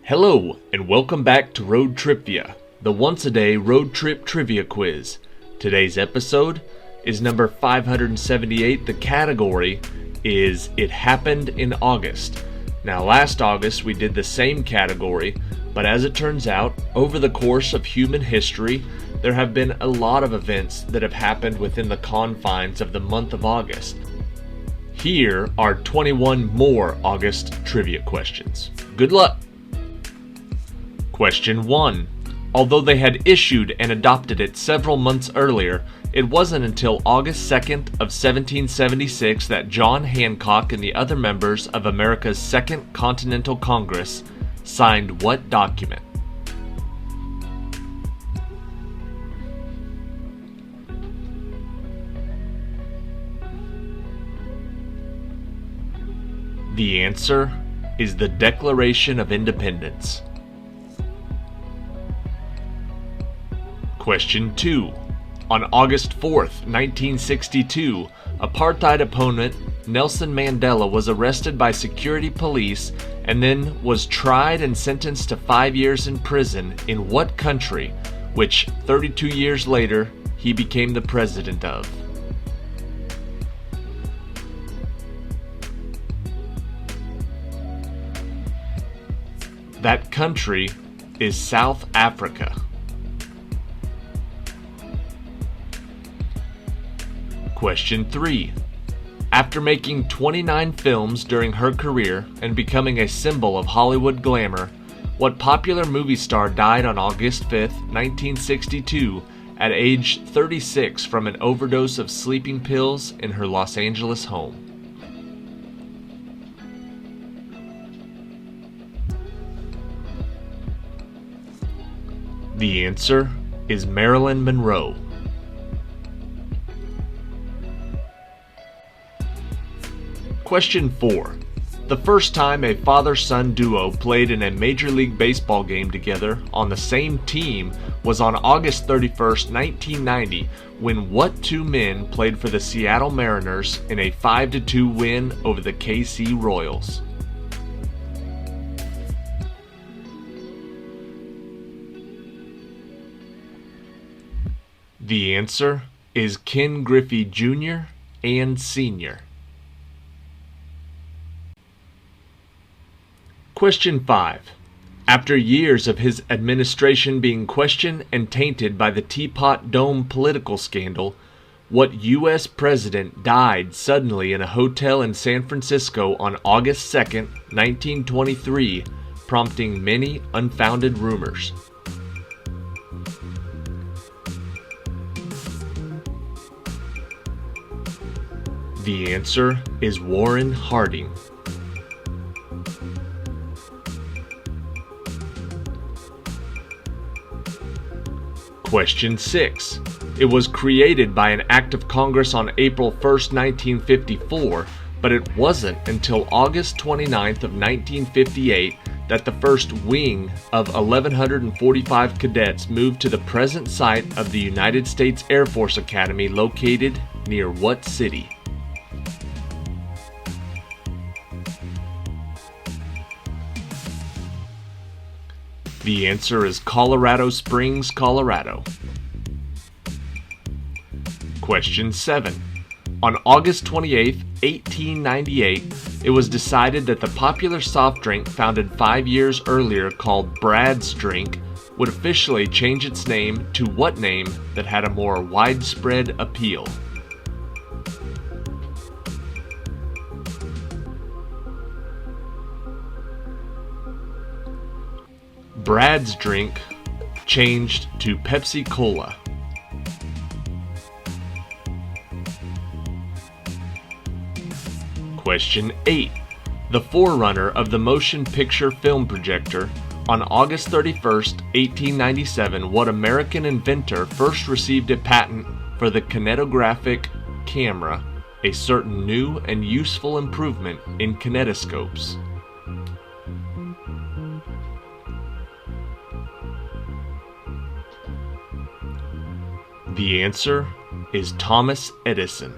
Hello, and welcome back to Road TRIpVIA, the once-a-day road trip trivia quiz. Today's episode is number 578. The category is It Happened in August. Now, last August we did the same category, but as it turns out, over the course of human history, there have been a lot of events that have happened within the confines of the month of August. Here are 21 more August trivia questions. Good luck! Question 1. Although they had issued and adopted it several months earlier, it wasn't until August 2nd of 1776 that John Hancock and the other members of America's Second Continental Congress signed what document? The answer is the Declaration of Independence. Question 2. On August 4th, 1962, apartheid opponent Nelson Mandela was arrested by security police and then was tried and sentenced to 5 years in prison in what country, which 32 years later he became the president of? That country is South Africa. Question 3. After making 29 films during her career and becoming a symbol of Hollywood glamour, what popular movie star died on August 5th, 1962 at age 36 from an overdose of sleeping pills in her Los Angeles home? The answer is Marilyn Monroe. Question 4. The first time a father-son duo played in a Major League Baseball game together on the same team was on August 31st, 1990, when what two men played for the Seattle Mariners in a 5-2 win over the KC Royals? The answer is Ken Griffey Jr. and Sr. Question 5. After years of his administration being questioned and tainted by the Teapot Dome political scandal, what U.S. president died suddenly in a hotel in San Francisco on August 2nd, 1923, prompting many unfounded rumors? The answer is Warren Harding. Question 6. It was created by an act of Congress on April 1st, 1954, but it wasn't until August 29th of 1958 that the first wing of 1,145 cadets moved to the present site of the United States Air Force Academy located near what city? The answer is Colorado Springs, Colorado. Question 7. On August 28, 1898, it was decided that the popular soft drink founded 5 years earlier called Brad's Drink would officially change its name to what name that had a more widespread appeal? Brad's Drink changed to Pepsi Cola. Question 8. The forerunner of the motion picture Film Projector, on August 31st, 1897, what American inventor first received a patent for the kinetographic camera, a certain new and useful improvement in kinetoscopes? The answer is Thomas Edison.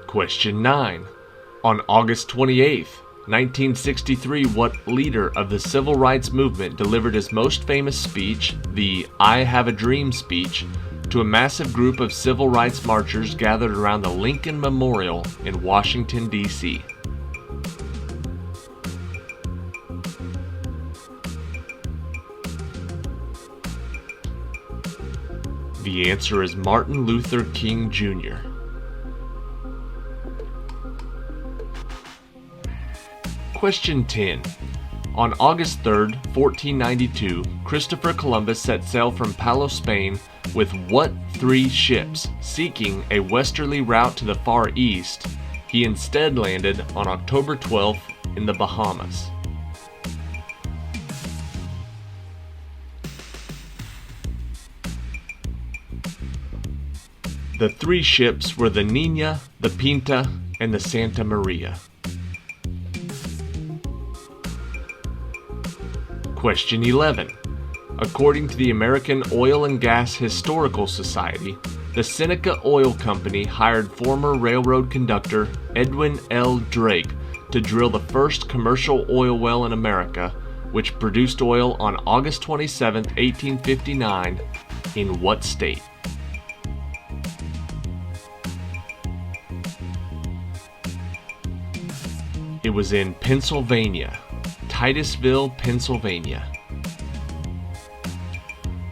Question 9. On August 28, 1963, what leader of the civil rights movement delivered his most famous speech, the I Have a Dream speech, to a massive group of civil rights marchers gathered around the Lincoln Memorial in Washington, D.C.? The answer is Martin Luther King Jr. Question 10. On August 3, 1492, Christopher Columbus set sail from Palos, Spain with what 3 ships? Seeking a westerly route to the Far East, he instead landed on October 12th in the Bahamas. The 3 ships were the Nina, the Pinta, and the Santa Maria. Question 11. According to the American Oil and Gas Historical Society, the Seneca Oil Company hired former railroad conductor Edwin L. Drake to drill the first commercial oil well in America, which produced oil on August 27, 1859, in what state? It was in Pennsylvania, Titusville, Pennsylvania.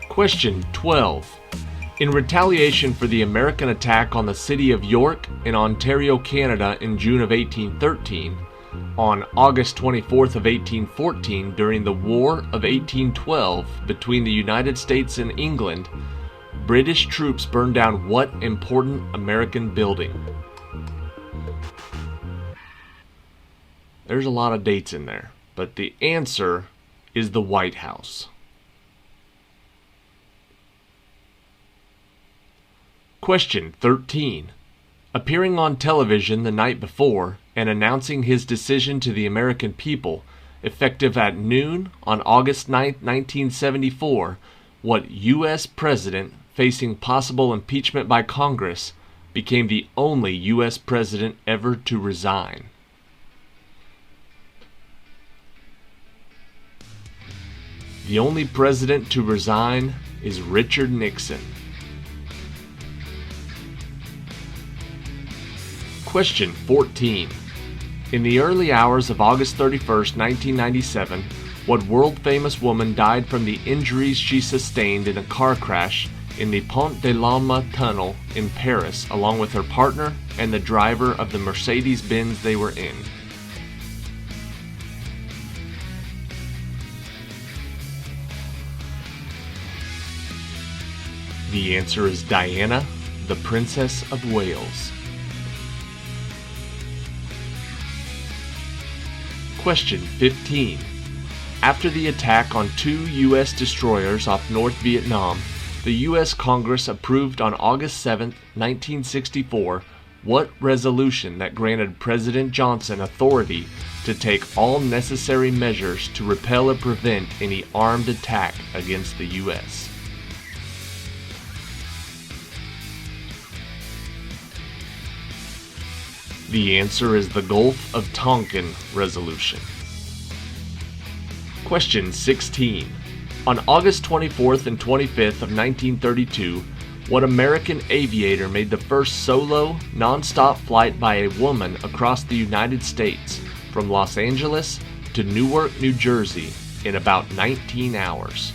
Question 12. In retaliation for the American attack on the city of York in Ontario, Canada in June of 1813, on August 24th of 1814 during the War of 1812 between the United States and England, British troops burned down what important American building? There's a lot of dates in there, but the answer is the White House. Question 13. Appearing on television the night before and announcing his decision to the American people, effective at noon on August 9, 1974, what U.S. president facing possible impeachment by Congress became the only U.S. president ever to resign? The only president to resign is Richard Nixon. Question 14. In the early hours of August 31st, 1997, what world-famous woman died from the injuries she sustained in a car crash in the Pont de l'Alma tunnel in Paris, along with her partner and the driver of the Mercedes-Benz they were in? The answer is Diana, the Princess of Wales. Question 15. After the attack on 2 U.S. destroyers off North Vietnam, the U.S. Congress approved on August 7, 1964, what resolution that granted President Johnson authority to take all necessary measures to repel or prevent any armed attack against the U.S.? The answer is the Gulf of Tonkin Resolution. Question 16. On August 24th and 25th of 1932, what American aviator made the first solo, non-stop flight by a woman across the United States from Los Angeles to Newark, New Jersey in about 19 hours?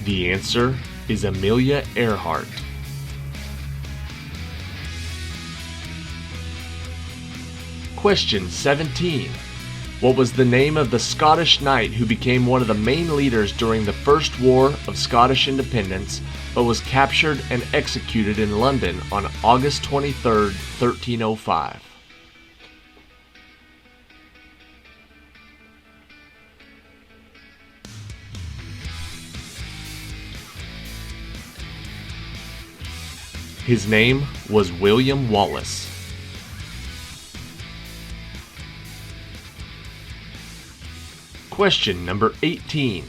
The answer is Amelia Earhart. Question 17. What was the name of the Scottish knight who became one of the main leaders during the First War of Scottish Independence, but was captured and executed in London on August 23, 1305? His name was William Wallace. Question number 18.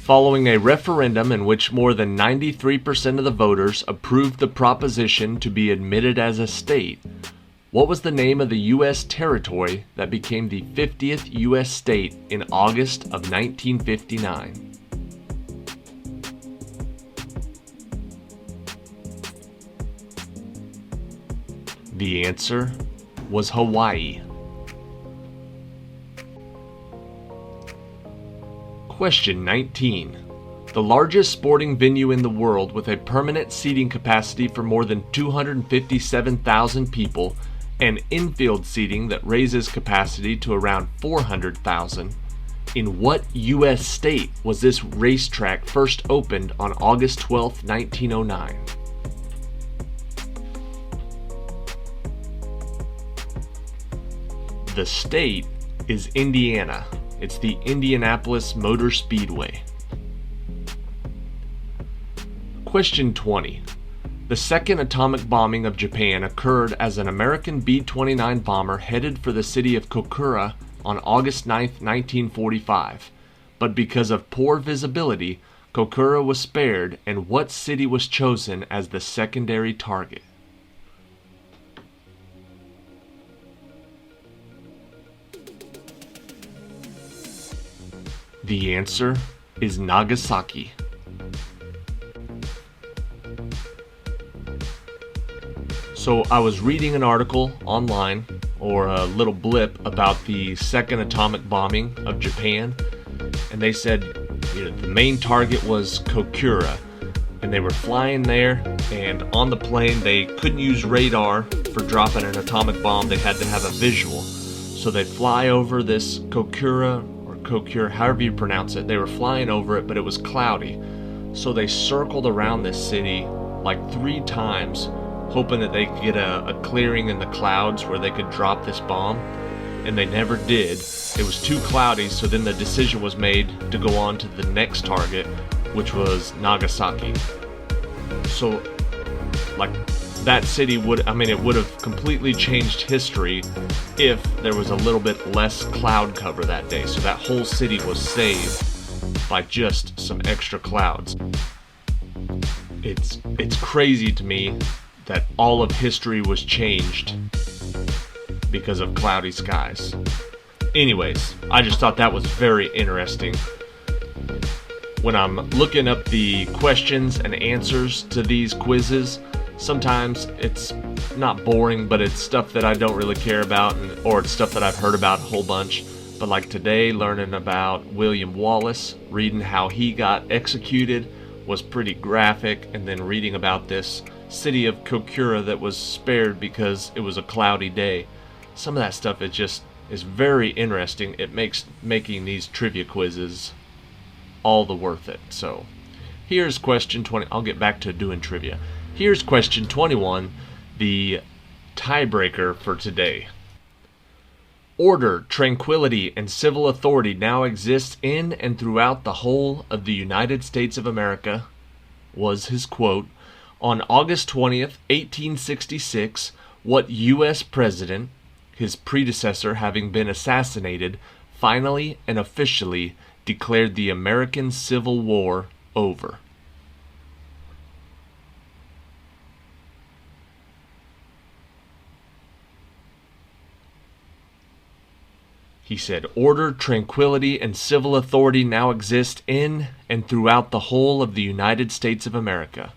Following a referendum in which more than 93% of the voters approved the proposition to be admitted as a state, what was the name of the U.S. territory that became the 50th U.S. state in August of 1959? The answer was Hawaii. Question 19. The largest sporting venue in the world with a permanent seating capacity for more than 257,000 people and infield seating that raises capacity to around 400,000. In what U.S. state was this racetrack first opened on August 12, 1909? The state is Indiana. It's the Indianapolis Motor Speedway. Question 20. The second atomic bombing of Japan occurred as an American B-29 bomber headed for the city of Kokura on August 9, 1945. But because of poor visibility, Kokura was spared, and what city was chosen as the secondary target? The answer is Nagasaki. So I was reading an article online, or a little blip, about the second atomic bombing of Japan, and they said the main target was Kokura, and they were flying there, and on the plane they couldn't use radar for dropping an atomic bomb. They had to have a visual. So they fly over this Kokura, however you pronounce it. They were flying over it, but it was cloudy. So they circled around this city like 3 times, hoping that they could get a clearing in the clouds where they could drop this bomb, and they never did. It was too cloudy, so then the decision was made to go on to the next target, which was Nagasaki. So, like, that city would have completely changed history if there was a little bit less cloud cover that day. So that whole city was saved by just some extra clouds. It's crazy to me that all of history was changed because of cloudy skies. Anyways, I just thought that was very interesting. When I'm looking up the questions and answers to these quizzes, sometimes it's not boring, but it's stuff that I don't really care about, or it's stuff that I've heard about a whole bunch. But like today, learning about William Wallace, reading how he got executed was pretty graphic, and then reading about this city of Kokura that was spared because it was a cloudy day. Some of that stuff is very interesting. It makes making these trivia quizzes all the worth it. So here's question 20. I'll get back to doing trivia. Here's question 21, the tiebreaker for today. Order, tranquility, and civil authority now exists in and throughout the whole of the United States of America, was his quote. On August 20th, 1866, what U.S. president, his predecessor having been assassinated, finally and officially declared the American Civil War over? He said, order, tranquility, and civil authority now exist in and throughout the whole of the United States of America.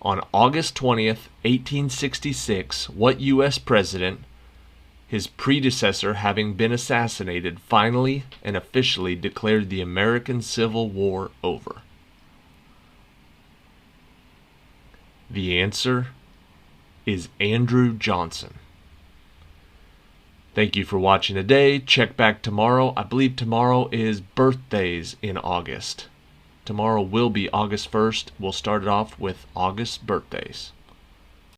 On August 20th, 1866, what U.S. president, his predecessor having been assassinated, finally and officially declared the American Civil War over? The answer is Andrew Johnson. Thank you for watching today. Check back tomorrow. I believe tomorrow is birthdays in August. Tomorrow will be August 1st. We'll start it off with August birthdays.